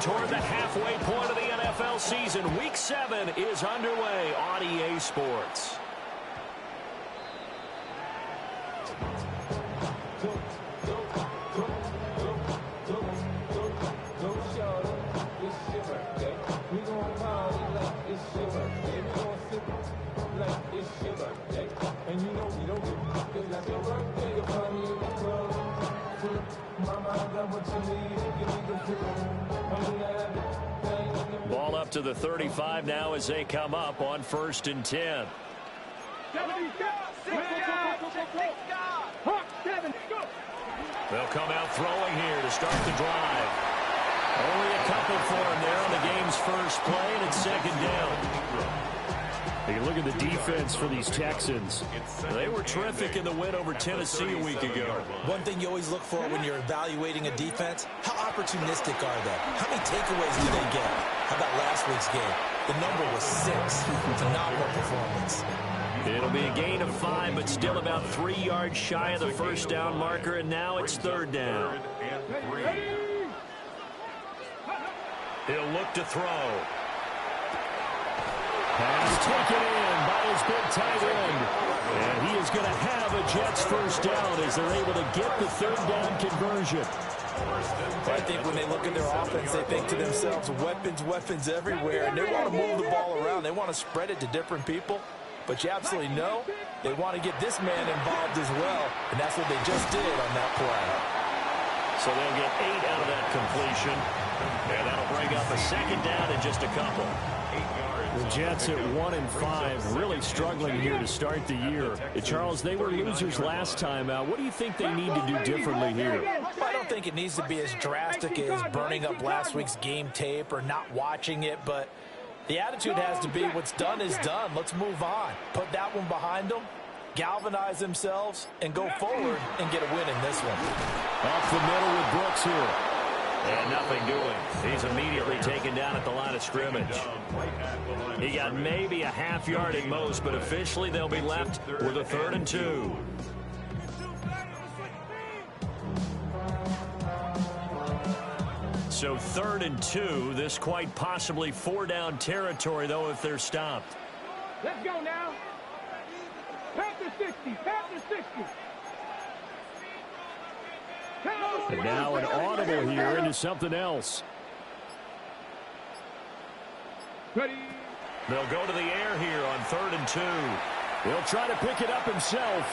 toward the halfway point of the NFL season. Week 7 is underway on EA Sports. Ball up to the 35 now as they come up on 1st and 10. They'll come out throwing here to start the drive. Only a couple for him there on the game's first play, and it's 2nd down. You look at the defense for these Texans. They were terrific in the win over Tennessee a week ago. One thing you always look for when you're evaluating a defense, how opportunistic are they? How many takeaways do they get? How about last week's game? The number was 6. Phenomenal performance. It'll be a gain of 5, but still about 3 yards shy of the first down marker, and now it's 3rd down. He'll look to throw. Pass taken in by his big tight end. And he is going to have a Jets first down as they're able to get the 3rd down conversion. I think when they look at their offense, they think to themselves, weapons everywhere. And they want to move the ball around. They want to spread it to different people. But you absolutely know they want to get this man involved as well. And that's what they just did on that play. So they'll get 8 out of that completion. And that'll bring up a 2nd down in just a couple. The Jets at 1-5, really struggling here to start the year. Charles, they were losers last time out. What do you think they need to do differently here? I don't think it needs to be as drastic as burning up last week's game tape or not watching it, but the attitude has to be what's done is done. Let's move on. Put that one behind them, galvanize themselves, and go forward and get a win in this one. Off the middle with Brooks here. And nothing doing. He's immediately taken down at the line of scrimmage. He got maybe a half yard at most, but officially they'll be left with a 3rd and 2. So 3rd and 2. This quite possibly 4-down territory, though, if they're stopped. Let's go now. Pass the 60. Pass the 60. And now an audible here into something else. Ready. They'll go to the air here on 3rd and 2. He'll try to pick it up himself.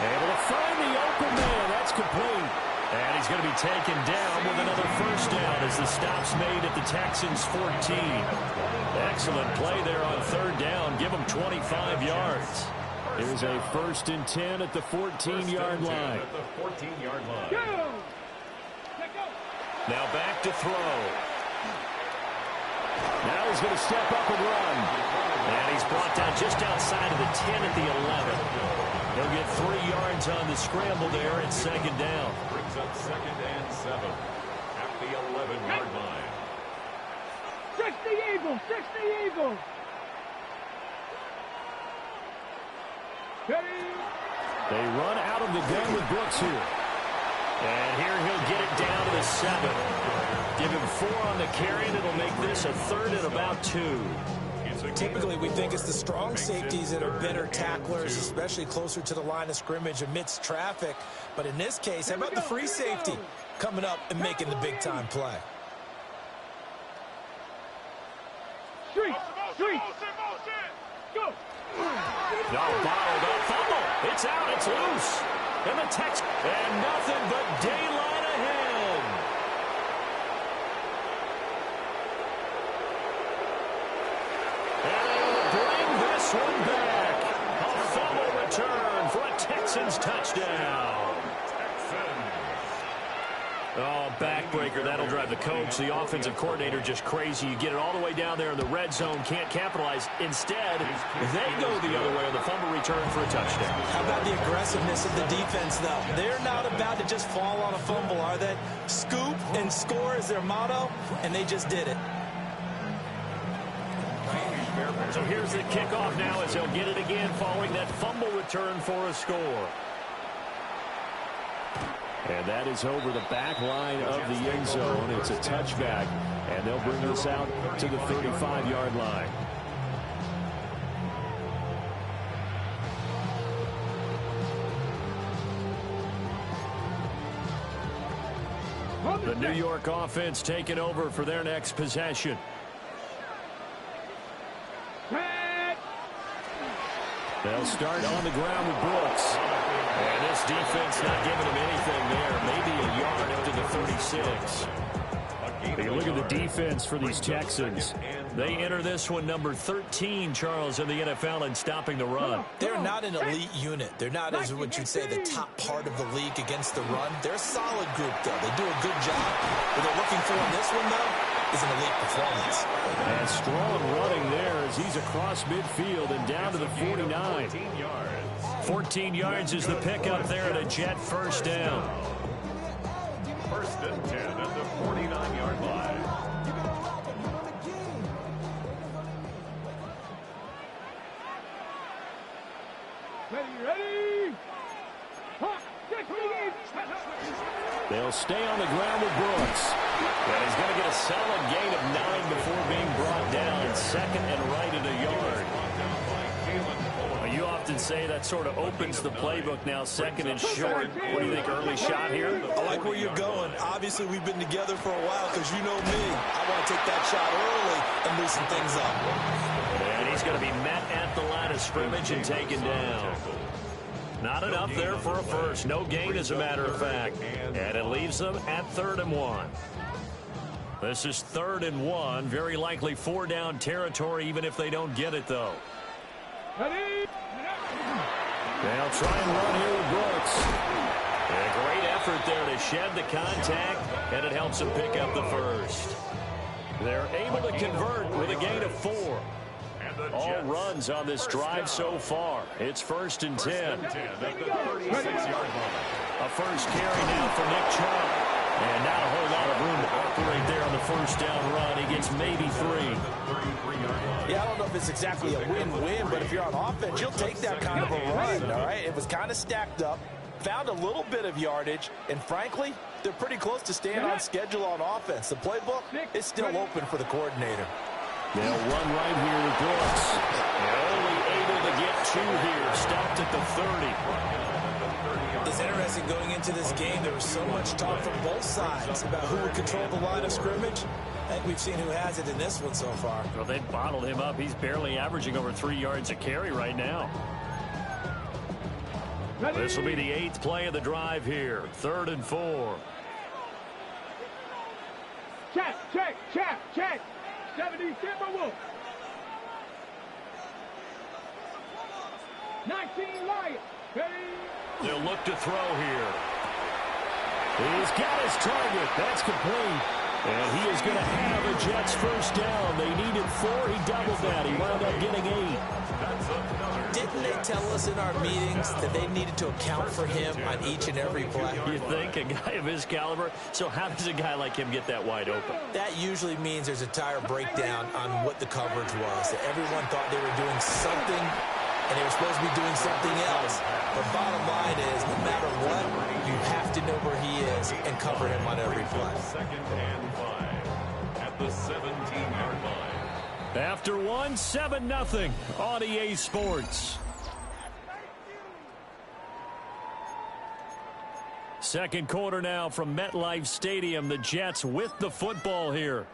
Able to find the open man. That's complete. And he's going to be taken down with another first down as the stop's made at the Texans' 14. Excellent play there on 3rd down. Give them 25 yards. Here's a 1st and 10 at the 14-yard line. Now back to throw. Now he's going to step up and run. And he's brought down just outside of the 10 at the 11. He'll get 3 yards on the scramble there at 2nd down. Brings up 2nd and 7 at the 11-yard line. 60 Eagles, 60 Eagles. They run out of the gun with Brooks here. And here he'll get it down to the 7. Give him 4 on the carry, and it'll make this a 3rd and about 2. Typically, we think it's the strong safeties that are better tacklers, especially closer to the line of scrimmage amidst traffic. But in this case, how about the free safety coming up and making the big-time play? Street. Go. No, bottled up fumble. It's out. It's loose. And the Texans. And nothing but daylight ahead. And they'll bring this one back. A fumble return for a Texans touchdown. Oh, backbreaker. That'll drive the coach, the offensive coordinator, just crazy. You get it all the way down there in the red zone, can't capitalize. Instead, they go the other way on the fumble return for a touchdown. How about the aggressiveness of the defense, though? They're not about to just fall on a fumble, are they? Scoop and score is their motto, and they just did it. So here's the kickoff now as they'll get it again following that fumble return for a score. And that is over the back line of the end zone. It's a touchback, and they'll bring this out to the 35-yard line. The New York offense taking over for their next possession. They'll start on the ground with Brooks. And this defense not giving him anything there. Maybe a yard up to the 36. You look at the defense for these Texans. They enter this one number 13, Charles, in the NFL in stopping the run. They're not an elite unit. They're not, as what you'd say, the top part of the league against the run. They're a solid group, though. They do a good job. What they're looking for in this one, though, is an elite performance. And strong running there as he's across midfield and down to the 49. 14 yards is the pickup there at a Jet first down. First and 10 at the 49-yard line. Ready? They'll stay on the ground with Brooks. And he's going to get a solid gain of 9 before being brought down. Second and right at a yard. You often say that sort of opens the playbook now, second and short. What do you think, early shot here? I like where you're going. Obviously, we've been together for a while because you know me. I want to take that shot early and loosen things up. And he's going to be met at the line of scrimmage and taken down. Not enough there for a first. No gain, as a matter of fact. And it leaves them at 3rd and 1. This is 3rd and 1. Very likely 4-down territory, even if they don't get it, though. They'll try and run here with Brooks. And a great effort there to shed the contact, and it helps them pick up the first. They're able to convert with a gain of 4. All runs on this drive so far. It's 1st and 10. A first carry now for Nick Chubb. And not a whole lot of room to operate there on the first down run. He gets maybe 3. Yeah, I don't know if it's exactly a win-win, but if you're on offense, you'll take that kind of a run, all right? It was kind of stacked up, found a little bit of yardage, and frankly, they're pretty close to staying on schedule on offense. The playbook is still open for the coordinator. They'll run right here with Brooks. They're only able to get 2 here. Stopped at the 30. It's interesting going into this game. There was so much talk from both sides about who would control the line of scrimmage. I think we've seen who has it in this one so far. Well, they bottled him up. He's barely averaging over 3 yards a carry right now. This will be the 8th play of the drive here. 3rd and 4. Check. 70 Timberwolves. 19 Lions. They'll look to throw here. He's got his target. That's complete. And he is going to have a Jets first down. They needed 4. He doubled that. He wound up getting 8. Didn't they tell us in our meetings that they needed to account for him on each and every play? You think? A guy of his caliber? So how does a guy like him get that wide open? That usually means there's a tire breakdown on what the coverage was. That everyone thought they were doing something, and they were supposed to be doing something else. But bottom line is, no matter what, you have to know where he is and cover him on every play. 2nd and 5 at the 17-yard line. After 1, 7-0 on EA Sports. Second quarter now from MetLife Stadium. The Jets with the football here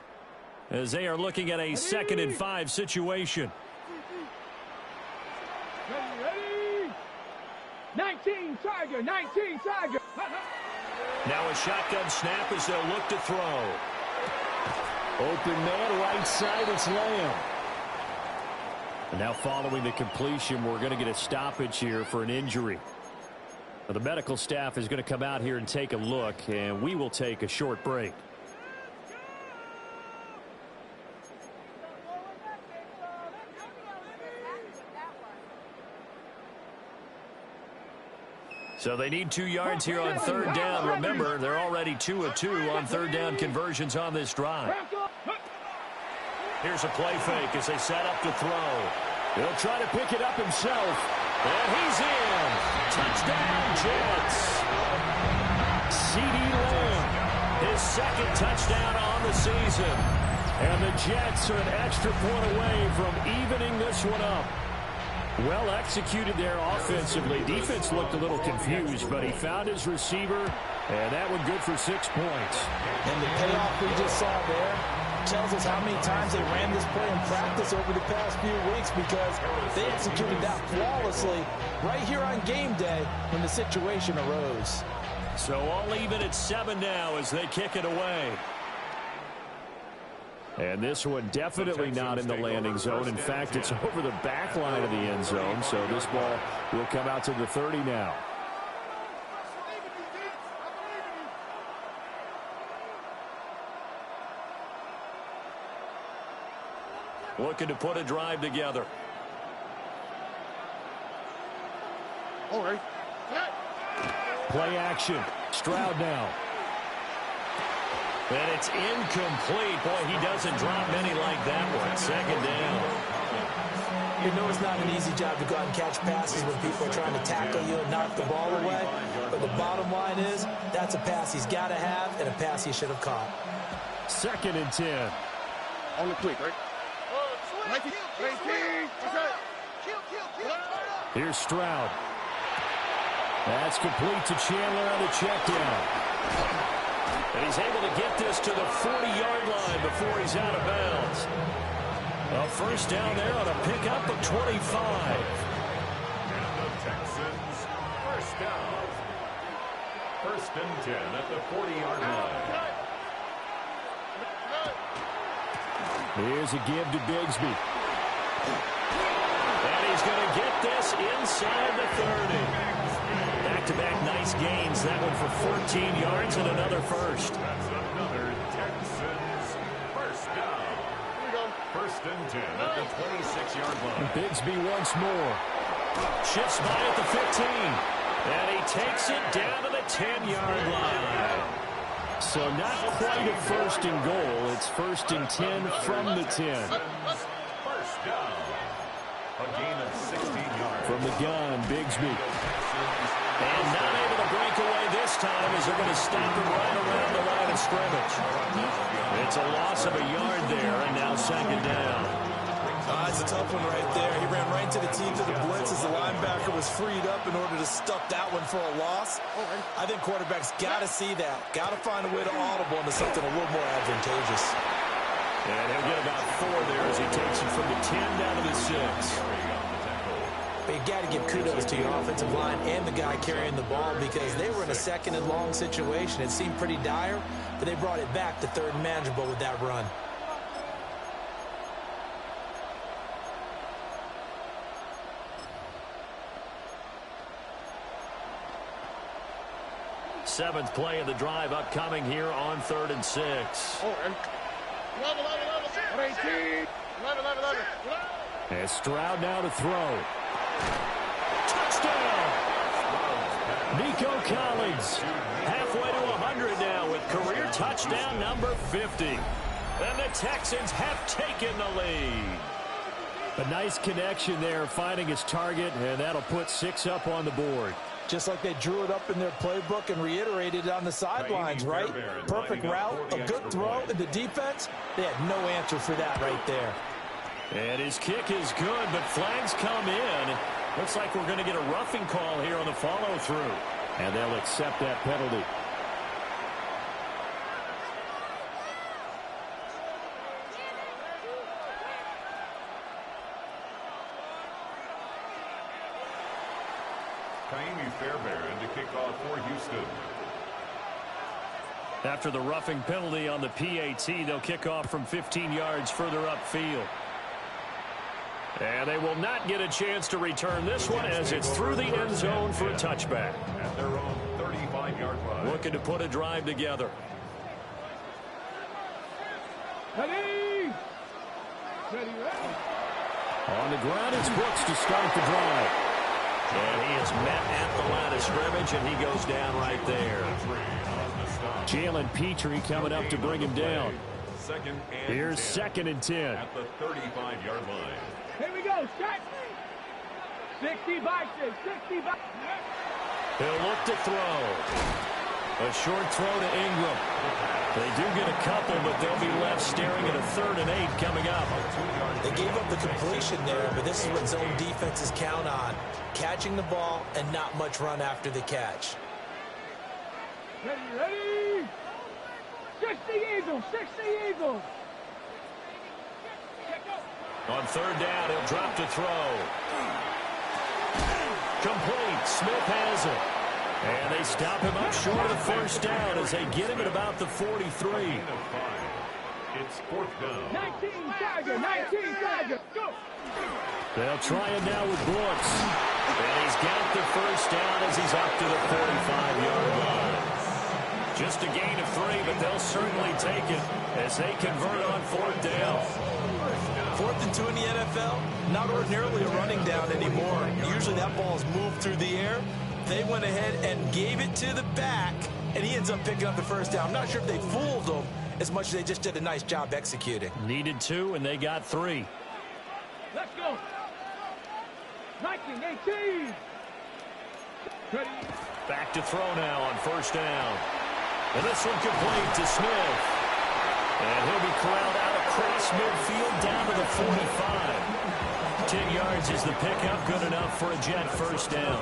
as they are looking at a 2nd and 5 situation. Ready? 19 Tiger. Now a shotgun snap as they'll look to throw. Open man, right side, it's Lamb. And now following the completion, we're going to get a stoppage here for an injury. Now, the medical staff is going to come out here and take a look, and we will take a short break. So they need 2 yards here on 3rd down. Remember, they're already 2 of 2 on 3rd down conversions on this drive. Here's a play fake as they set up to throw. He'll try to pick it up himself. And he's in. Touchdown, Jets. CeeDee Lamb. His second touchdown on the season. And the Jets are an extra point away from evening this one up. Well executed there offensively. Defense looked a little confused, but he found his receiver, and that one good for 6 points. And the payoff we just saw there tells us how many times they ran this play in practice over the past few weeks, because they executed that flawlessly right here on game day when the situation arose. So all even at 7 now as they kick it away. And this one definitely not in the landing zone. In fact, it's over the back line of the end zone. So this ball will come out to the 30 now. Looking to put a drive together. All right. Play action. Stroud now. And it's incomplete. Boy, he doesn't drop many like that one. Second down. You know it's not an easy job to go out and catch passes when people are trying to tackle you and knock the ball away. But the bottom line is, that's a pass he's got to have and a pass he should have caught. 2nd and 10. On the quick, right? 19. Okay. Here's Stroud. That's complete to Chandler on the check down. And he's able to get this to the 40-yard line before he's out of bounds. A first down there on a pickup of 25. And the Texans, first down. 1st and 10 at the 40-yard line. Here's a give to Bigsby. And he's going to get this inside the 30. Back-to-back nice gains. That one for 14 yards and another first. That's another Texans first down. 1st and 10 at the 26-yard line. Bigsby once more. Shifts by at the 15. And he takes it down to the 10-yard line. So not quite a 1st and goal. It's 1st and 10 from the 10. First down. A gain of 16 yards. From the gun, Bigsby. And not able to break away this time as they're going to stop him right around the line of scrimmage. It's a loss of a yard there, and now 2nd down. It's a tough one right there. He ran right into the teeth of the blitz as the linebacker was freed up in order to stuff that one for a loss. I think quarterbacks got to see that. Got to find a way to audible into something a little more advantageous. And he'll get about 4 there as he takes it from the 10 down to the 6. But you got to give kudos to your offensive line and the guy carrying the ball, because they were in a 2nd and long situation. It seemed pretty dire, but they brought it back to 3rd and manageable with that run. Seventh play of the drive upcoming here on 3rd and 6. And Stroud now to throw. Touchdown! Nico Collins halfway to 100 now with career touchdown number 50. And the Texans have taken the lead. A nice connection there, finding his target, and that'll put 6 up on the board. Just like they drew it up in their playbook and reiterated it on the sidelines, right? Perfect route, a good throw, and the defense, they had no answer for that right there. And his kick is good, but flags come in. Looks like we're going to get a roughing call here on the follow-through. And they'll accept that penalty. Fairbairn to kick off for Houston. After the roughing penalty on the PAT, they'll kick off from 15 yards further upfield. And they will not get a chance to return this one as it's through the end zone for a touchback. At their own 35-yard line. Looking to put a drive together. Ready? On the ground, it's Brooks to start the drive. And he is met at the line of scrimmage, and he goes down right there. Jalen Petrie coming up to bring him down. Here's 2nd and 10. At the 35-yard line. Here we go. Start. 60 by 6. 60 by. He'll look to throw. A short throw to Ingram. They do get a couple, but they'll be left staring at a 3rd and 8 coming up. They gave up the completion there, but this is what zone defenses count on. Catching the ball and not much run after the catch. Ready? 60 Eagles, 60 Eagles. On 3rd down, he'll drop to throw. Complete. Smith has it. And they stop him up short of the 1st down as they get him at about the 43. It's 4th down. 19 Tiger, 19 Tiger. Go. They'll try it now with Brooks. And he's got the 1st down as he's up to the 45-yard line. Just a gain of 3, but they'll certainly take it as they convert on 4th down. 4th and 2 in the NFL, not ordinarily a running down anymore. Usually that ball is moved through the air. They went ahead and gave it to the back, and he ends up picking up the 1st down. I'm not sure if they fooled him as much as they just did a nice job executing. Needed 2, and they got 3. Let's go. 19, 18. Ready? Back to throw now on 1st down. And this one complete to Smith. And he'll be corralled out across midfield down to the 45. 10 yards is the pickup, good enough for a Jet 1st down.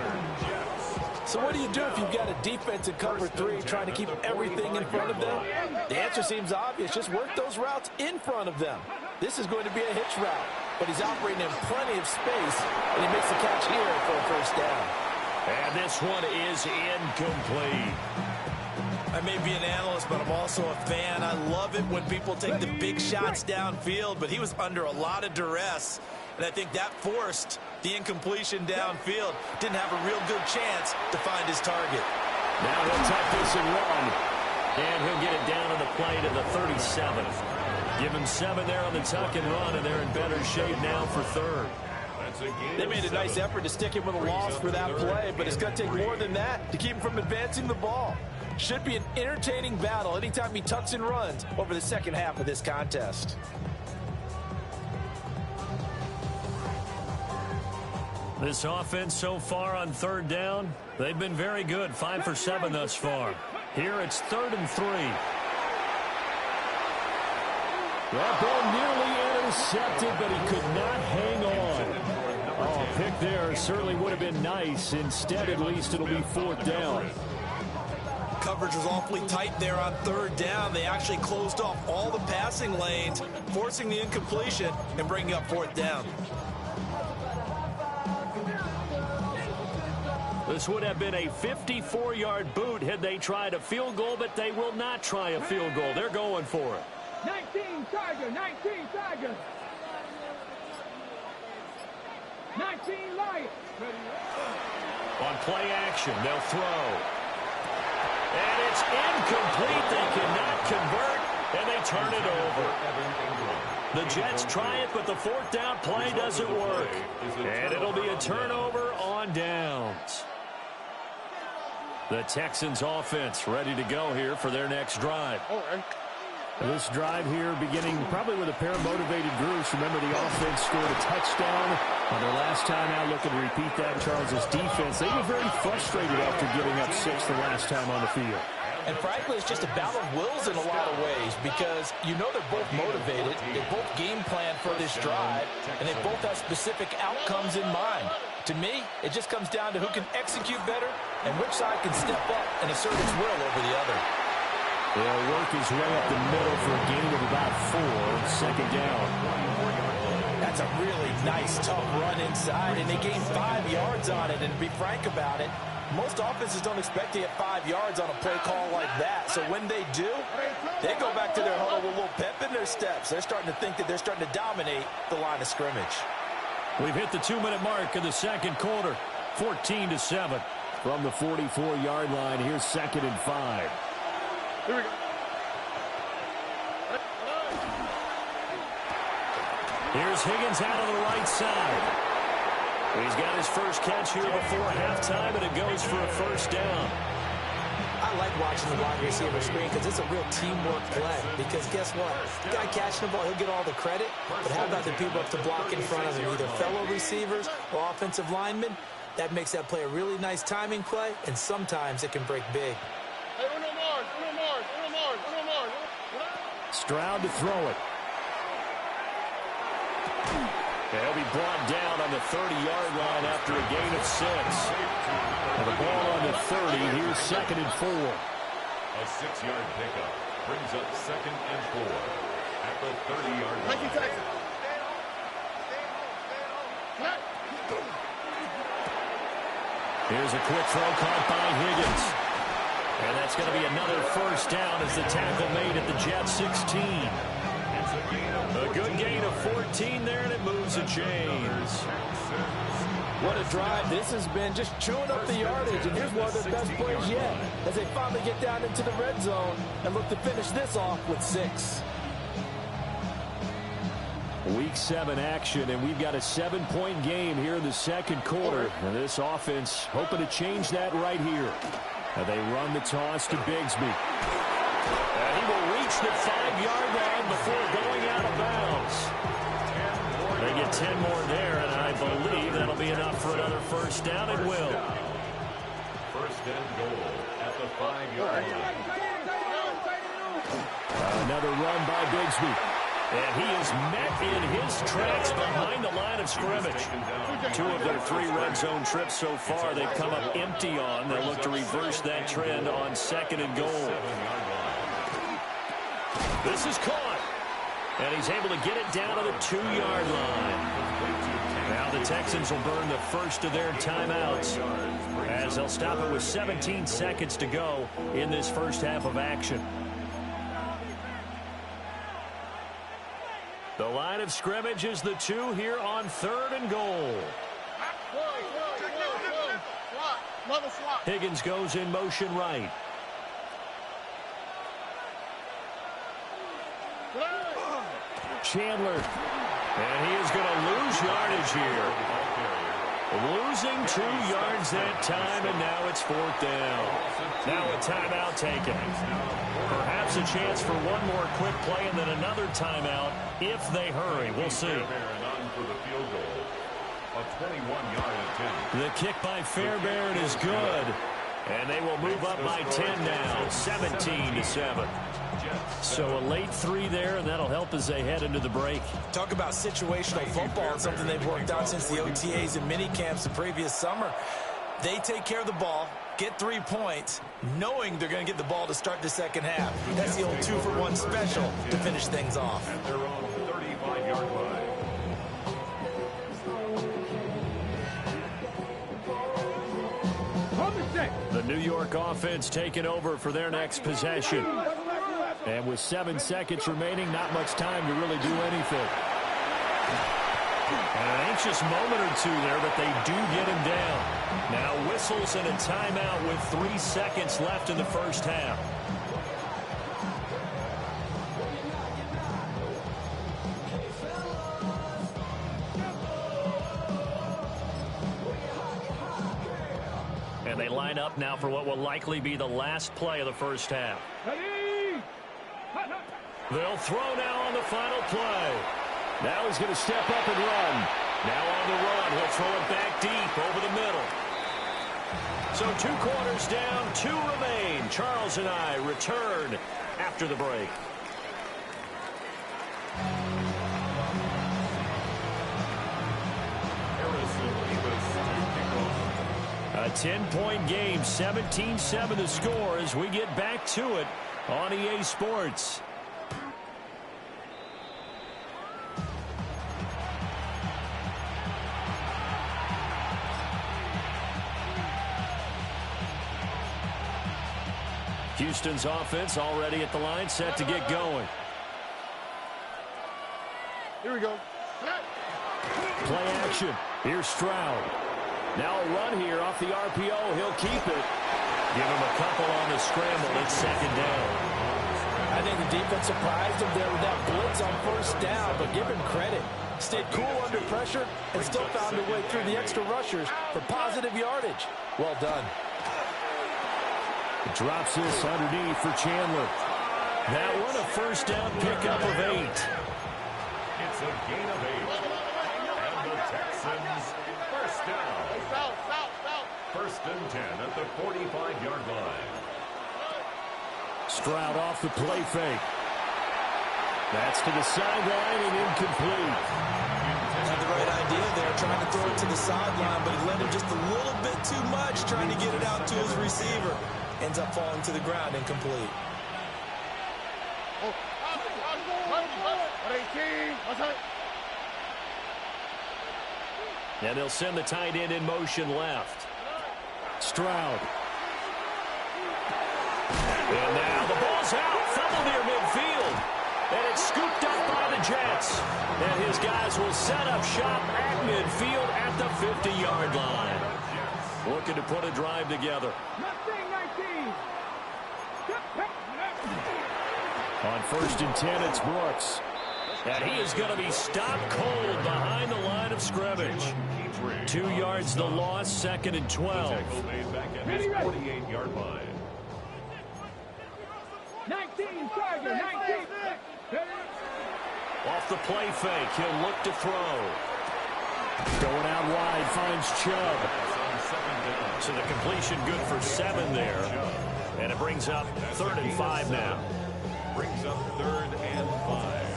So what do you do if you've got a defense in cover 3 trying to keep everything in front of them? The answer seems obvious. Just work those routes in front of them. This is going to be a hitch route, but he's operating in plenty of space, and he makes the catch here for a 1st down. And this one is incomplete. I may be an analyst, but I'm also a fan. I love it when people take the big shots downfield, but he was under a lot of duress, and I think that forced the incompletion downfield. Didn't have a real good chance to find his target. Now he'll tuck this and run, and he'll get it down on the play to the 37. Give him 7 there on the tuck and run, and they're in better shape now for 3rd. They made a nice effort to stick him with a loss for that play, but it's going to take more than that to keep him from advancing the ball. Should be an entertaining battle anytime he tucks and runs over the 2nd half of this contest. This offense so far on 3rd down, they've been very good. 5 for 7 thus far. Here it's 3rd and 3. That ball nearly intercepted, but he could not hang on. Oh, a pick there certainly would have been nice. Instead, at least, it'll be 4th down. Coverage was awfully tight there on 3rd down. They actually closed off all the passing lanes, forcing the incompletion and bringing up 4th down. This would have been a 54-yard boot had they tried a field goal, but they will not try a field goal. They're going for it. 19 Tiger, 19 Tiger. 19 Lion. On play action, they'll throw. And it's incomplete. They cannot convert, and they turn it over. The Jets try it, but the 4th down play doesn't work. And it'll be a turnover on downs. The Texans offense ready to go here for their next drive. This drive here beginning probably with a pair of motivated groups. Remember, the offense scored a touchdown on their last time out. Looking to repeat that. Charles' defense, they were very frustrated after giving up 6 the last time on the field. And frankly, it's just a battle of wills in a lot of ways because you know they're both motivated. They both game plan for this drive, and they both have specific outcomes in mind. To me, it just comes down to who can execute better and which side can step up and assert its will over the other. They'll work his way up the middle for a gain of about 4. 2nd down. That's a really nice, tough run inside, and they gained 5 yards on it. And to be frank about it, most offenses don't expect to get 5 yards on a play call like that. So when they do, they go back to their huddle with a little pep in their steps. They're starting to think that they're starting to dominate the line of scrimmage. We've hit the 2-minute mark of the 2nd quarter. 14-7. From the 44-yard line, here's 2nd and 5. Here we go. Here's Higgins out on the right side. He's got his first catch here before halftime, and it goes for a 1st down. I like watching the wide receiver screen because it's a real teamwork play. Because guess what? The guy catching the ball, he'll get all the credit. But how about the people up to block in front of him, either fellow receivers or offensive linemen? That makes that play a really nice timing play, and sometimes it can break big. Stroud to throw it. He'll be brought down on the 30-yard line after a gain of 6. And the ball on the 30. Here's 2nd and 4. A 6-yard pickup brings up 2nd and 4 at the 30-yard line. Here's a quick throw caught by Higgins. And that's going to be another first down as the tackle made at the Jets 16. A good gain of 14 there, and it moves the chains. What a drive this has been, just chewing up the yardage, and here's one of their best plays yet as they finally get down into the red zone and look to finish this off with 6. Week 7 action, and we've got a 7-point game here in the second quarter. And this offense hoping to change that right here. And they run the toss to Bigsby. And he will reach the 5-yard line before going out of bounds. They get 10 more there, and I believe that'll be enough for another first down. It will. First and goal at the 5-yard line. Another run by Bigsby. And he is met in his tracks behind the line of scrimmage. 2 of their 3 red zone trips so far they've come up empty on. They'll look to reverse that trend on 2nd and goal. This is caught. And he's able to get it down to the 2-yard line. Now the Texans will burn the first of their timeouts as they'll stop it with 17 seconds to go in this first half of action. The line of scrimmage is the 2 here on 3rd and goal. Higgins goes in motion right. Chandler. And he is going to lose yardage here. Losing 2 yards that time, and now it's 4th down. Now a timeout taken. Perhaps a chance for one more quick play and then another timeout if they hurry. We'll see. The kick by Fairbairn is good. And they will move up by 10 now, 17-7. So a late 3 there, and that'll help as they head into the break. Talk about situational football, something they've worked on since the OTAs and mini camps the previous summer. They take care of the ball, get 3 points, knowing they're going to get the ball to start the second half. That's the old 2-for-1 special to finish things off. At their own 35-yard line. The New York offense taking over for their next possession. And with 7 seconds remaining, not much time to really do anything. And an anxious moment or 2 there, but they do get him down. Now whistles and a timeout with 3 seconds left in the first half. And they line up now for what will likely be the last play of the first half. They'll throw now on the final play. Now he's going to step up and run. Now on the run, he'll throw it back deep over the middle. So 2 quarters down, 2 remain. Charles and I return after the break. A 10-point game, 17-7 the score as we get back to it on EA Sports. Houston's offense already at the line, set to get going. Here we go. Play action. Here's Stroud. Now a run here off the RPO. He'll keep it. Give him a couple on the scramble. It's 2nd down. I think the defense surprised him there with that blitz on 1st down, but give him credit. Stayed cool under pressure and still found a way through the extra rushers for positive yardage. Well done. Drops this underneath for Chandler. That one a first down pickup of 8. It's a gain of 8. And the Texans first down. First and 10 at the 45-yard line. off the play fake. That's to the sideline and incomplete. Had the right idea there, trying to throw it to the sideline, but he let him just a little bit too much, trying to get it out to his receiver. Ends up falling to the ground, incomplete. And they'll send the tight end in motion left. Stroud. And now the ball's out. Fumble near midfield. And it's scooped up by the Jets. And his guys will set up shop at midfield at the 50-yard line. Looking to put a drive together. On 1st and 10, it's Brooks. And he is going to be stopped cold behind the line of scrimmage. 2 yards the loss, 2nd and 12. Back at his 48-yard line. 19, Tiger, 19. Off the play fake, he'll look to throw. Going out wide, finds Chubb. So the completion good for 7 there. And it brings up 3rd and 5 now. Brings up 3rd and 5.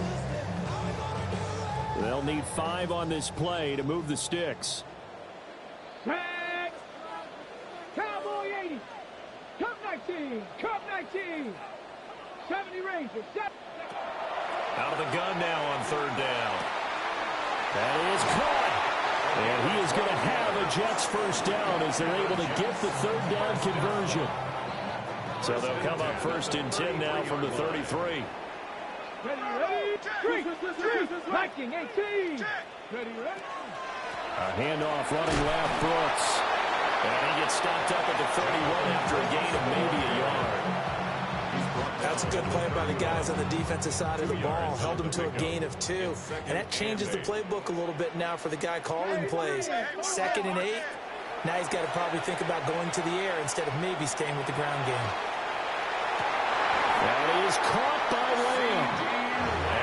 They'll need 5 on this play to move the sticks. Tag. Cowboy 80. Cup 19. Cup 19. 70 Rangers. Out of the gun now on 3rd down. That is caught. And he is going to have a Jets first down as they're able to get the 3rd down conversion. So they'll come up 1st and 10 now from the 33. Ready. 3. Viking 18. Ready. A handoff running left, Brooks. And he gets stopped up at the 31 after a gain of maybe a yard. That's a good play by the guys on the defensive side of the ball. Held him to a gain of 2. And that changes the playbook a little bit now for the guy calling plays. 2nd and 8. Now he's got to probably think about going to the air instead of maybe staying with the ground game. That is caught by Lamb.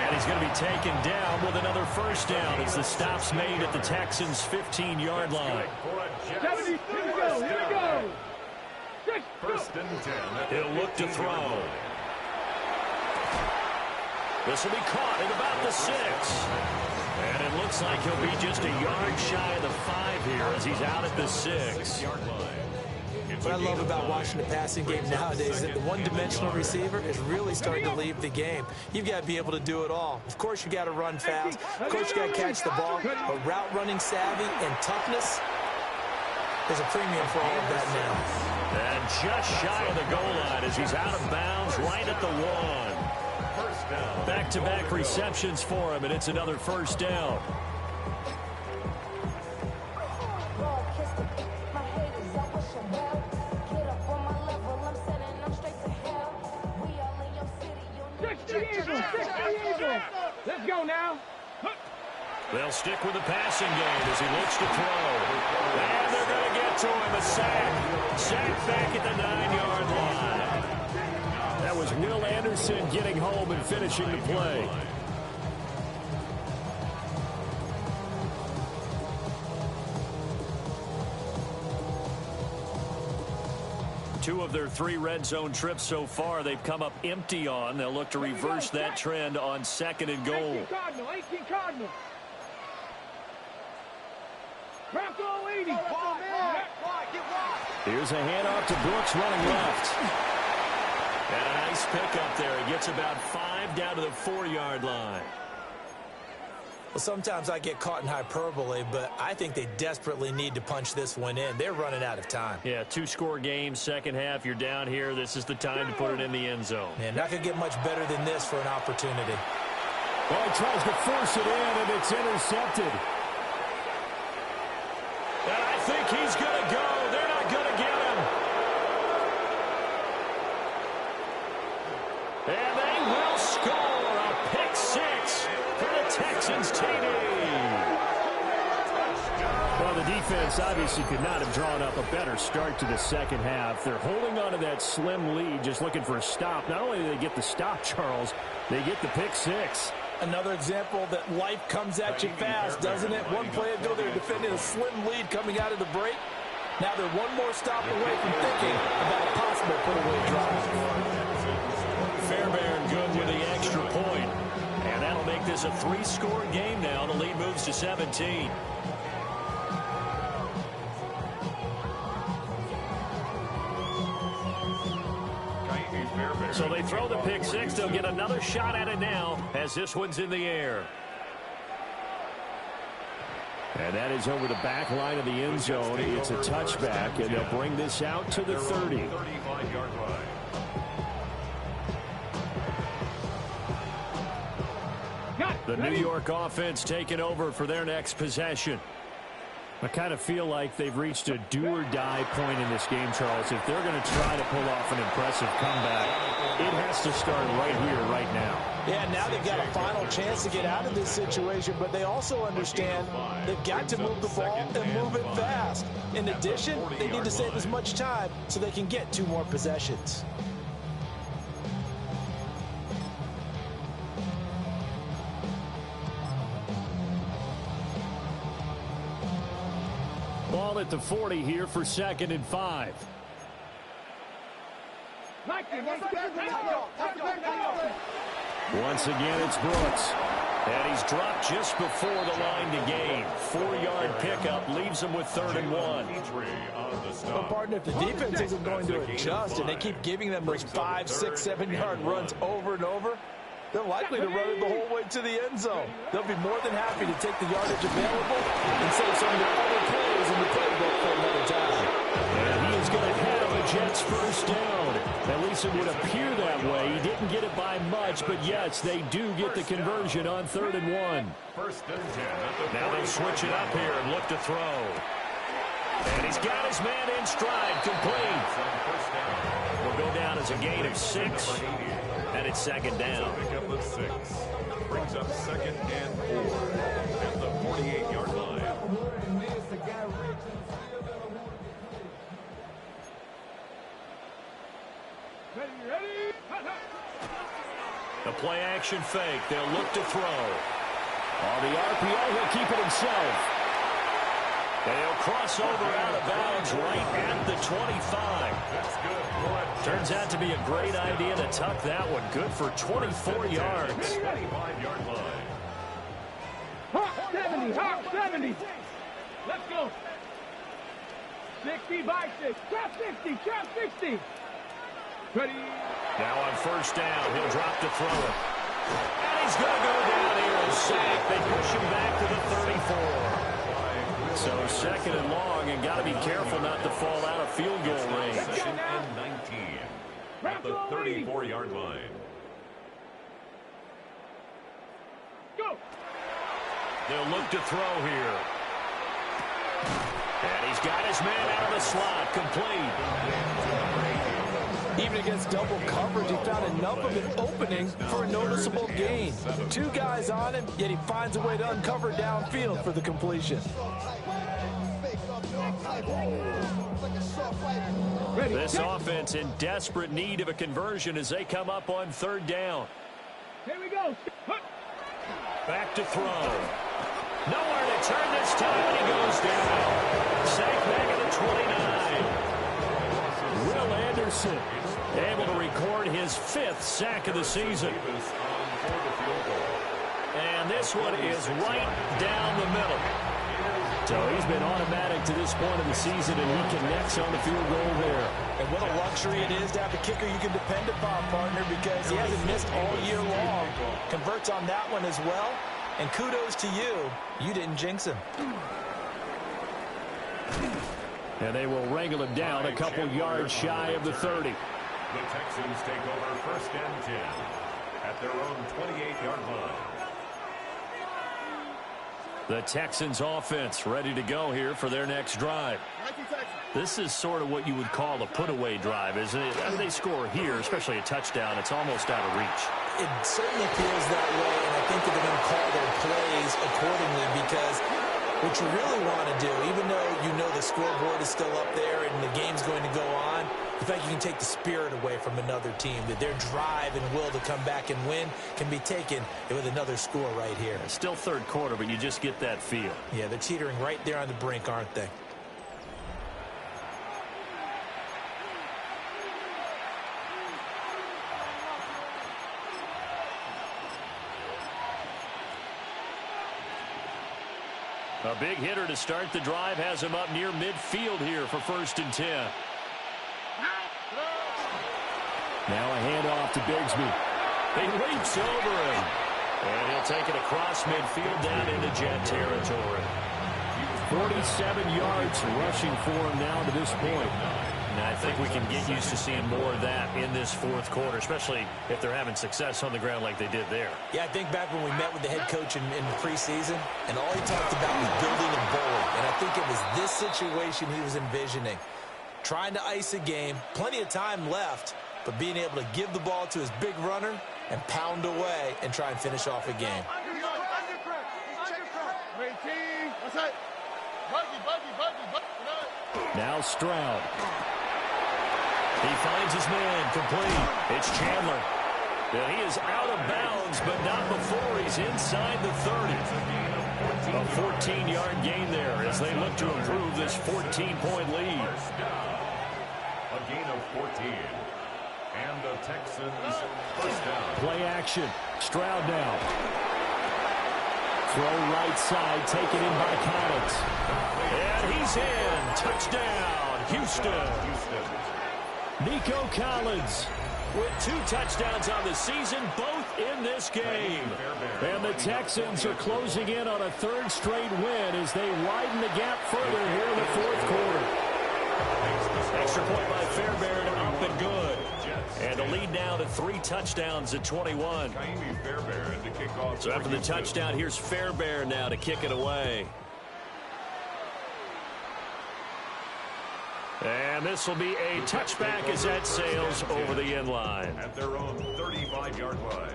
And he's going to be taken down with another first down as the stop's made at the Texans' 15-yard line. 70. Here we go. Here we go. 1st and 10. He'll look to throw. This will be caught at about the 6. And it looks like he'll be just a yard shy of the 5 here as he's out at the 6. What I love about watching the passing game nowadays is that the one-dimensional receiver is really starting to leave the game. You've got to be able to do it all. Of course, you got to run fast. Of course, you got to catch the ball. But route running savvy and toughness, there's a premium for all of that now. And just shy of the goal line as he's out of bounds right at the 1. Back-to-back receptions for him, and it's another first down. Let's go now. They'll stick with the passing game as he looks to throw. And they're going to get to him. A sack. Sack back at the 9-yard line. That was Will Anderson getting home and finishing the play. Two of their 3 red zone trips so far they've come up empty on. They'll look to reverse that trend on 2nd and goal. 18 Cardinal. Bronco 80. Here's a handoff to Brooks running left. And a nice pickup there. He gets about 5 down to the 4-yard line. Well, sometimes I get caught in hyperbole, but I think they desperately need to punch this one in. They're running out of time. Yeah, 2-score game, second half. You're down here. This is the time to put it in the end zone. Man, not going to get much better than this for an opportunity. Well, he tries to force it in, and it's intercepted. And I think he's going to go. They're not going to get him. And they will score a pick 6 for the Texans TD. Well, the defense obviously could not have drawn up a better start to the second half. They're holding on to that slim lead, just looking for a stop. Not only do they get the stop, Charles, they get the pick 6. Another example that life comes at you fast, doesn't it? One play ago, they were defending a slim lead coming out of the break. Now they're one more stop away from thinking about a possible put-away drive. Fairbairn this a three-score game now. The lead moves to 17. So they throw the pick six. They'll get another shot at it now as this one's in the air. And that is over the back line of the end zone. It's a touchback, and they'll bring this out to the 30. 35-yard line. The New York offense taking over for their next possession. I kind of feel like they've reached a do-or-die point in this game, Charles. If they're going to try to pull off an impressive comeback, it has to start right here, right now. Yeah, now they've got a final chance to get out of this situation, but they also understand they've got to move the ball and move it fast. In addition, they need to save as much time so they can get 2 more possessions. Ball at the 40 here for 2nd and 5. Once again, it's Brooks. And he's dropped just before the line to gain. 4-yard pickup leaves him with 3rd and 1. Well, partner, if the defense isn't going to adjust and they keep giving them those 5, 6, 7-yard runs over and over, they're likely to run it the whole way to the end zone. They'll be more than happy to take the yardage available and save some of their other plays in the playbook for another time. And he is going to have a Jets first down. At least it would appear that way. He didn't get it by much, but yes, they do get the conversion on 3rd and 1. Now they'll switch it up here and look to throw. And he's got his man in stride, complete. Will go down as a gain of 6. And it's 2nd down. Pick up the 6. Brings up 2nd and 4 at the 48-yard line. Ready? The play action fake. They'll look to throw. On the RPO, he'll keep it himself. They'll cross over out of bounds right at the 25. That's good. Turns out to be a great idea to tuck that one. Good for 24 yards. 25-yard line. Hawk 70, Hawk 70. Let's go. 60 by 6. Trap 60, trap 60. Ready. Now on 1st down, he'll drop to throw it. And he's going to go down here and sack. They push him back to the 34. So 2nd and long, and got to be careful not to fall out of field goal range. 2nd and 19 at the 34-yard line. Go. They'll look to throw here. And he's got his man out of the slot, complete. Even against double coverage, he found enough of an opening for a noticeable gain. 2 guys on him, yet he finds a way to uncover downfield for the completion. This offense in desperate need of a conversion as they come up on 3rd down. Here we go. Back to throw. Nowhere to turn this time, and he goes down. Sack back at the 29. Will Anderson able to record his 5th sack of the season. And this one is right down the middle. So he's been automatic to this point of the season, and he connects on the field goal there. And what a luxury it is to have a kicker you can depend upon, partner, because he hasn't missed all year long. Converts on that one as well. And kudos to you. You didn't jinx him. And they will wrangle him down a couple yards shy of the 30. The Texans take over 1st and 10 at their own 28-yard line. The Texans offense ready to go here for their next drive. This is sort of what you would call a put-away drive, isn't it? I mean, they score here, especially a touchdown. It's almost out of reach. It certainly feels that way, and I think that they're going to call their plays accordingly, because what you really want to do, even though you know the scoreboard is still up there and the game's going to go on, the fact you can take the spirit away from another team, that their drive and will to come back and win can be taken with another score right here. It's still 3rd quarter, but you just get that feel. Yeah, they're teetering right there on the brink, aren't they? A big hitter to start the drive has him up near midfield here for 1st and 10. Now a handoff to Bigsby. He leaps over him. And he'll take it across midfield down into Jet territory. 47 yards rushing for him now to this point. And I think we can get used to seeing more of that in this 4th quarter, especially if they're having success on the ground like they did there. Yeah, I think back when we met with the head coach in the preseason, and all he talked about was building and bowling. And I think it was this situation he was envisioning. Trying to ice a game, plenty of time left, but being able to give the ball to his big runner and pound away and try and finish off a game. Now Stroud. He finds his man complete. It's Chandler. And he is out of bounds, but not before he's inside the 30. A 14-yard gain there as they look to improve this 14-point lead. A gain of 14. And the Texans first down. Play action. Stroud now. Throw right side, taken in by Collins. And he's in. Touchdown, Houston. Nico Collins with 2 touchdowns on the season, both in this game. And the Texans are closing in on a 3rd straight win as they widen the gap further here in the 4th quarter. Extra point by Fairbairn, up and good. And the lead now to 3 touchdowns at 21. So after the touchdown, here's Fairbairn now to kick it away. And this will be a touchback as that sails over the end line. At their own 35-yard line.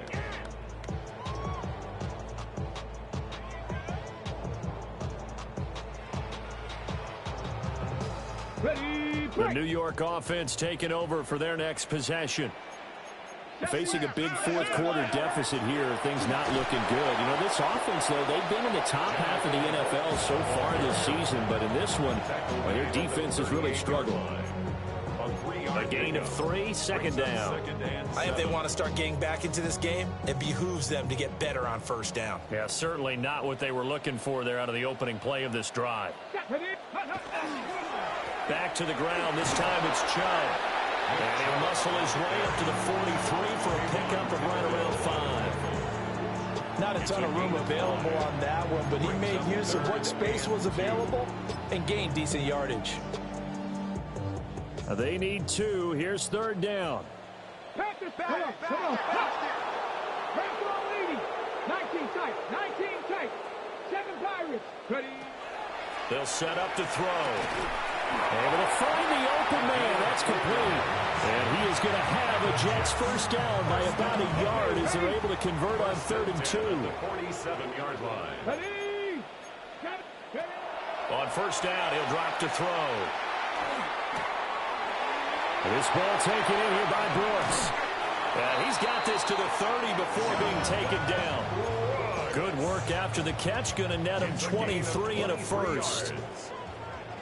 The New York offense taking over for their next possession. Facing a big 4th quarter deficit here, things not looking good. You know, this offense, though, they've been in the top half of the NFL so far this season, but in this one, their defense has really struggled. A gain of 3, 2nd down. I think if they want to start getting back into this game, it behooves them to get better on 1st down. Yeah, certainly not what they were looking for there out of the opening play of this drive. Back to the ground. This time it's Chubb. And he'll muscle his way up to the 43 for a pickup of right around 5. Not a ton of room available on that one, but he made use of what space was available and gained decent yardage. They need 2. Here's 3rd down. Pass it back. Come on. Press on leading. 19 tight. 19 tight. 7 Pirates. Ready. They'll set up to throw. Able to find the open man. That's complete. And he is going to have a Jets 1st down by about a yard as they're able to convert on 3rd and 2. 47-yard line. Ready. On 1st down, he'll drop to throw. This ball taken in here by Brooks. He's got this to the 30 before being taken down. Good work after the catch. Going to net him 23 and a 1st.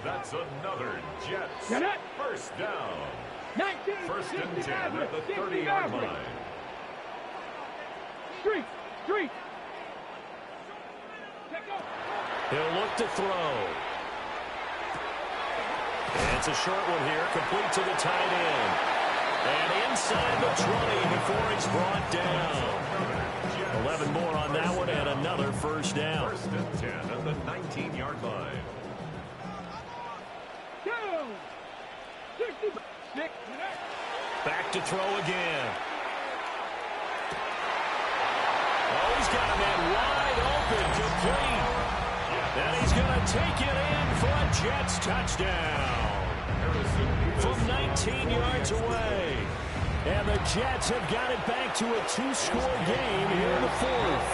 That's another Jets 1st down. 19. 1st and 10 at the 30-yard line. Street. He'll look to throw. And it's a short one here, complete to the tight end. And inside the 20 before he's brought down. 11 more on that one and another 1st down. 1st and 10 at the 19-yard line. Back to throw again. Oh, he's got a man wide open, complete. And he's going to take it in for a Jets touchdown. From 19 yards away. And the Jets have got it back to a 2-score game here in the 4th.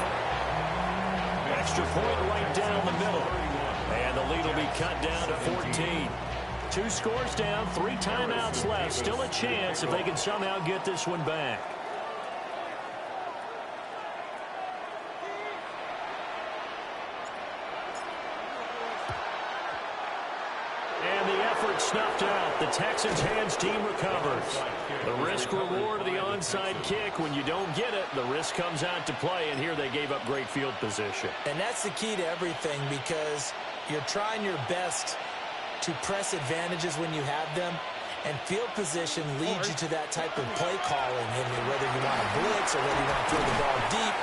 Extra point right down the middle. And the lead will be cut down to 14. 2 scores down, 3 timeouts left. Still a chance if they can somehow get this one back. snuffed out. The Texans' hands team recovers. The risk-reward of the onside kick. When you don't get it, the risk comes out to play, and here they gave up great field position. And that's the key to everything, because you're trying your best to press advantages when you have them, and field position leads you to that type of play calling, whether you want to blitz or whether you want to throw the ball deep.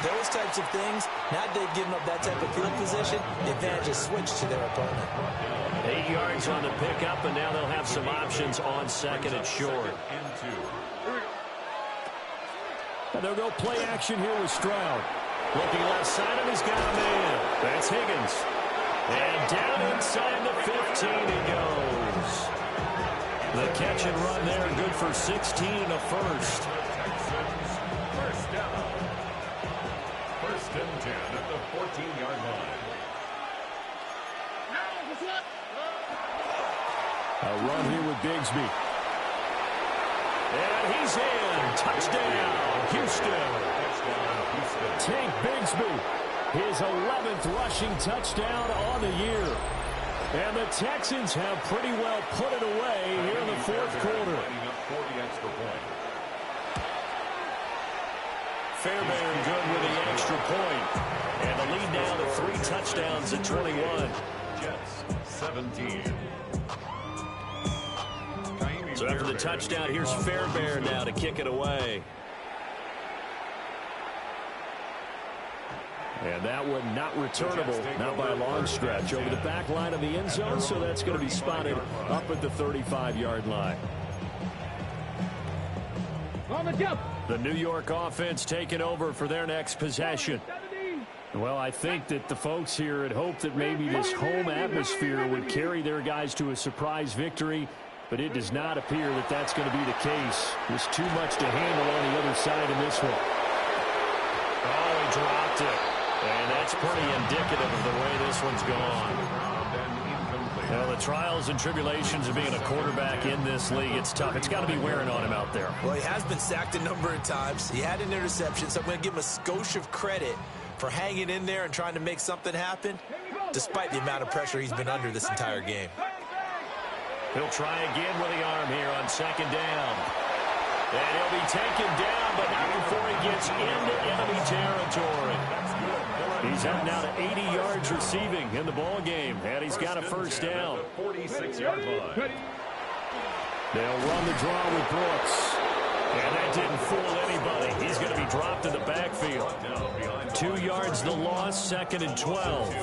Those types of things, now that they've given up that type of field position, the advantage is switched to their opponent. 8 yards on the pickup, and now they'll have some options on second and short. And they'll go play action here with Stroud. Looking left side, and he's got a man. That's Higgins. And down inside the 15 he goes. The catch and run there, good for 16 and a first. First down. First and 10 at the 14-yard line. A run here with Bigsby. And he's in. Touchdown, Houston. Tank Bigsby, his 11th rushing touchdown on the year. And the Texans have pretty well put it away here in the fourth quarter. Fairbairn good with the extra point. And the lead now to 3 touchdowns at 21. Jets 17. So after the touchdown, here's Fairbairn now to kick it away. And that one not returnable, not by a long stretch, over the back line of the end zone, so that's going to be spotted up at the 35-yard line. On the jump. The New York offense taking over for their next possession. Well, I think that the folks here had hoped that maybe this home atmosphere would carry their guys to a surprise victory, but it does not appear that that's going to be the case. There's too much to handle on the other side in this one. Oh, he dropped it. And that's pretty indicative of the way this one's gone. Well, the trials and tribulations of being a quarterback in this league, it's tough. It's got to be wearing on him out there. Well, he has been sacked a number of times. He had an interception, so I'm going to give him a skosh of credit for hanging in there and trying to make something happen, despite the amount of pressure he's been under this entire game. He'll try again with the arm here on second down. And he'll be taken down, but not before he gets into enemy territory. He's up now to 80 yards receiving in the ball game, and he's got a first down. 46-yard line. They'll run the draw with Brooks. And that didn't fool anybody. He's going to be dropped in the backfield. 2 yards the loss, second and 12.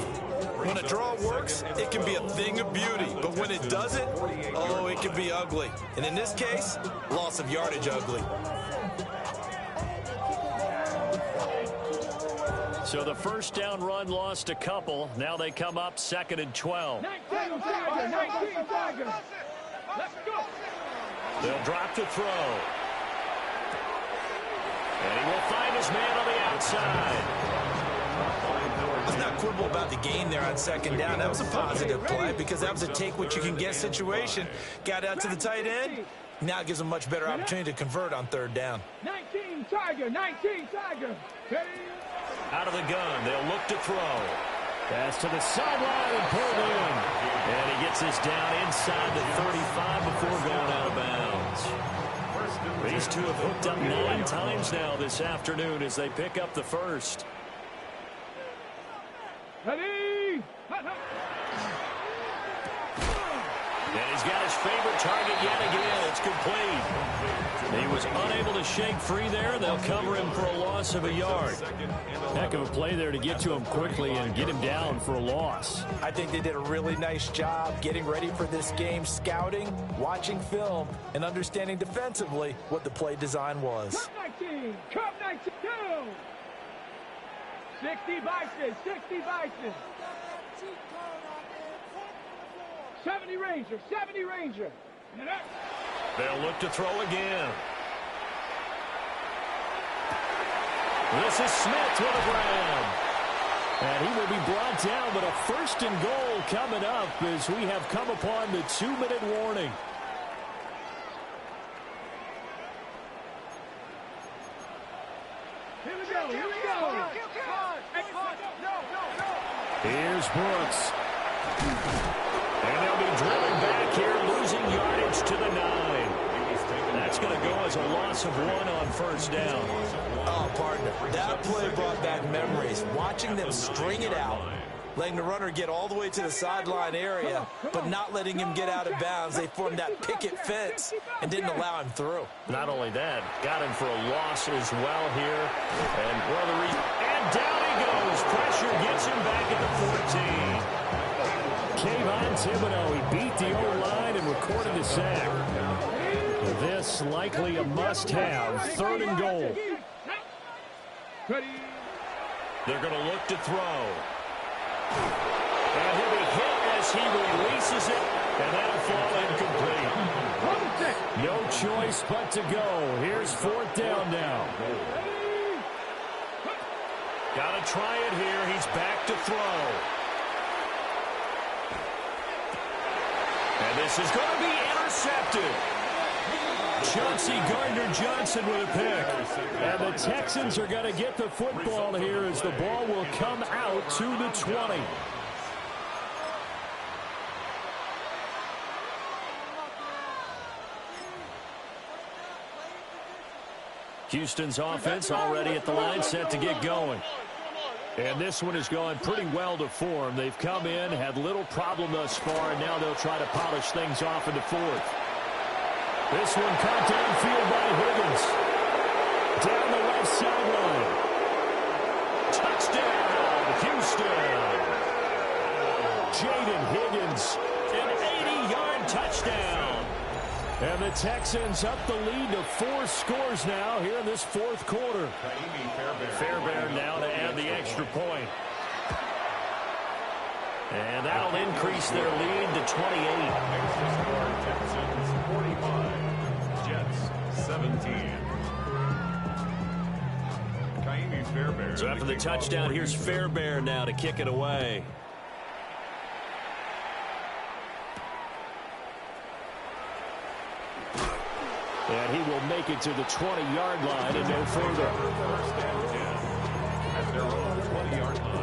When a draw works, it can be a thing of beauty. But when it doesn't, oh, it can be ugly. And in this case, loss of yardage ugly. So the first down run lost a couple. Now they come up second and 12. 19 Tiger. Let's go. They'll drop to throw. And he will find his man on the outside. Let's not quibble about the gain there on second down. That was a positive play because that was a take-what-you-can-get situation. Got out to the tight end. Now it gives them a much better opportunity to convert on third down. 19 Tiger. Out of the gun, they'll look to throw. Pass to the sideline and pulled in. And he gets this down inside the 35 before going out of bounds. These two have hooked up 9 times now this afternoon as they pick up the first. Ready? And he's got his favorite target yet again. It's complete. He was unable to shake free there. They'll cover him for a loss of a yard. Heck of a play there to get to him quickly and get him down for a loss. I think they did a really nice job getting ready for this game, scouting, watching film, and understanding defensively what the play design was. Cup 19, 60 Bison. 70 Ranger. They'll look to throw again. This is Smith with a grab. And he will be brought down, but a first and goal coming up as we have come upon the 2-minute warning. Here we go. Here's Brooks. And they'll be driven back here, yards to the 9. That's going to go as a loss of 1 on first down. Oh, partner, that play brought back memories. Watching them string it out, letting the runner get all the way to the sideline area, but not letting him get out of bounds. They formed that picket fence and didn't allow him through. Not only that, got him for a loss as well here. And one of the reasons, and down he goes. Pressure gets him back at the 14. Kayvon Thibodeau, he beat the O-line and recorded the sack. This likely a must-have, 3rd and goal. They're going to look to throw. And he'll be hit as he releases it, and that'll fall incomplete. No choice but to go. Here's 4th down now. Got to try it here. He's back to throw. And this is going to be intercepted. Chauncey Gardner-Johnson with a pick. And the Texans are going to get the football here as the ball will come out to the 20. Houston's offense already at the line, set to get going. And this one has gone pretty well to form. They've come in, had little problem thus far, and now they'll try to polish things off in the 4th. This one caught downfield by Higgins. Down the left sideline. Touchdown, Houston. Jaden Higgins. An 80-yard touchdown. And the Texans up the lead to 4 scores now here in this 4th quarter. Fairbairn now to add the extra point. And that'll increase their lead to 28. Texans 45, Jets 17. Fairbairn. So after the touchdown, here's Fairbairn now to kick it away. And he will make it to the 20-yard line and no further. First and 10 at their own 20-yard line.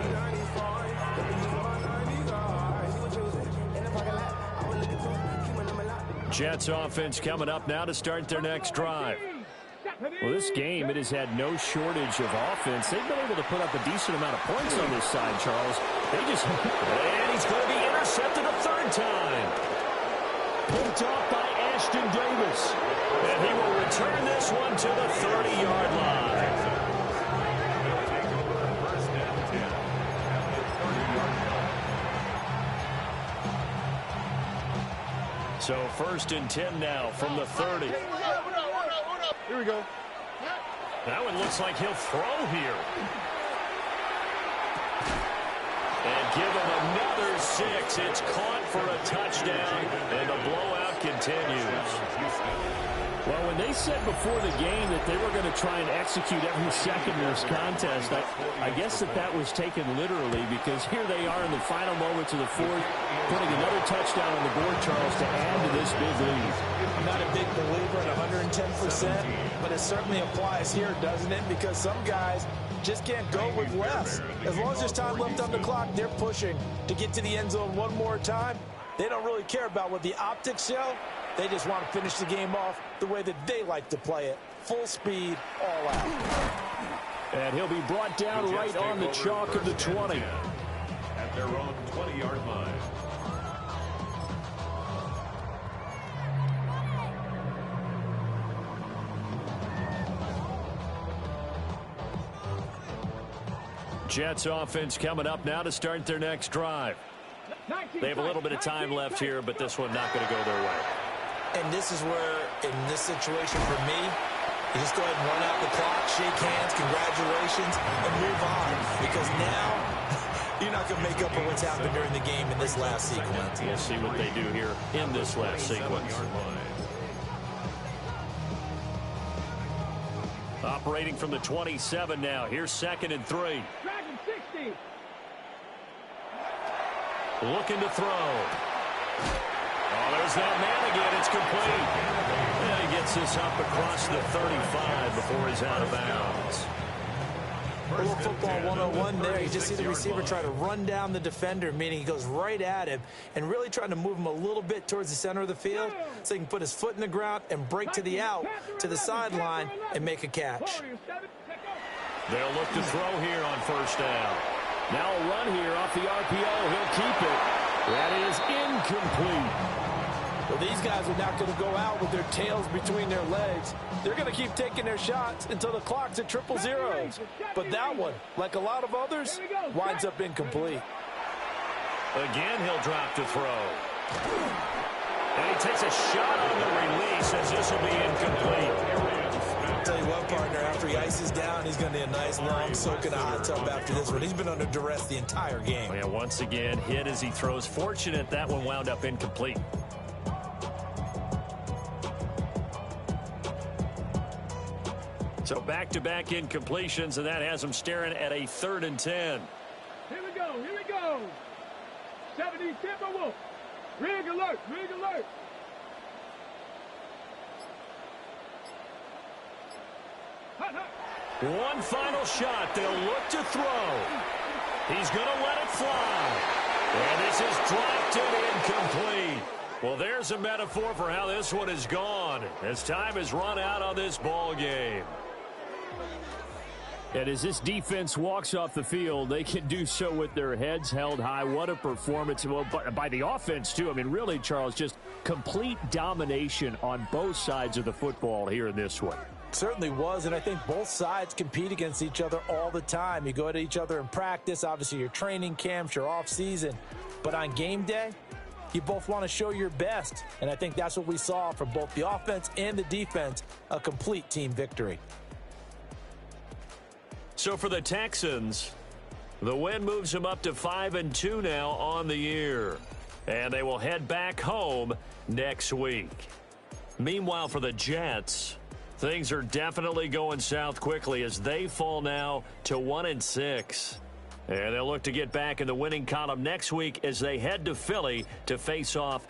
Jets offense coming up now to start their next drive. Well, this game, it has had no shortage of offense. They've been able to put up a decent amount of points on this side, Charles. They just... And he's going to be intercepted a 3rd time. Picked off by Ashton Davis. And he will return this one to the 30-yard line. So 1st and 10 now from the 30. Here we go. That one looks like he'll throw here. And give him another 6. It's caught for a touchdown, and the blowout continues. Well, when they said before the game that they were going to try and execute every second in this contest, I guess that was taken literally, because here they are in the final moments of the 4th, putting another touchdown on the board, Charles, to add to this big lead. I'm not a big believer in 110%, but it certainly applies here, doesn't it? Because some guys just can't go with less. As long as there's time left on the clock, they're pushing to get to the end zone one more time. They don't really care about what the optics show. They just want to finish the game off the way that they like to play it. Full speed, all out. And he'll be brought down right on the chalk of the 20. At their own 20-yard line. Jets offense coming up now to start their next drive. They have a little bit of time left here, but this one not going to go their way. And this is where, in this situation for me, you just go ahead and run out the clock, shake hands, congratulations, and move on. Because now, you're not going to make up for what's happened during the game in this last sequence. We'll see what they do here in this last sequence. Operating from the 27 now. Here's 2nd and 3. Dragon 60. Looking to throw. Oh, there's that man again. It's complete. And he gets this up across the 35 before he's out of bounds. A little football 101 there. You just see the receiver try to run down the defender, meaning he goes right at him and really trying to move him a little bit towards the center of the field so he can put his foot in the ground and break to the out, to the sideline, and make a catch. They'll look to throw here on first down. Now a run here off the RPO. He'll keep it. That is incomplete. Well, these guys are not going to go out with their tails between their legs. They're going to keep taking their shots until the clock's at 000. But that one, like a lot of others, winds up incomplete. Again, he'll drop to throw. And he takes a shot on the release as this will be incomplete. I'll tell you what, partner, after he ices down, he's going to need a nice long soak in a hot tub after this one. He's been under duress the entire game. Yeah, once again, hit as he throws. Fortunate that one wound up incomplete. So back-to-back incompletions, and that has him staring at a 3rd and 10. Here we go, here we go. 70 Timberwolves. Rig alert, rig alert. Hot, hot. One final shot. They'll look to throw. He's going to let it fly. And this is dropped and incomplete. Well, there's a metaphor for how this one is gone as time has run out on this ball game. And as this defense walks off the field, they can do so with their heads held high. What a performance. Well, by the offense, too. I mean, really, Charles, just complete domination on both sides of the football here in this one. Certainly was, and I think both sides compete against each other all the time. You go at each other in practice, obviously your training camps, your off-season. But on game day, you both want to show your best. And I think that's what we saw from both the offense and the defense, a complete team victory. So for the Texans, the win moves them up to 5-2 now on the year. And they will head back home next week. Meanwhile, for the Jets, things are definitely going south quickly as they fall now to 1-6. And they'll look to get back in the winning column next week as they head to Philly to face off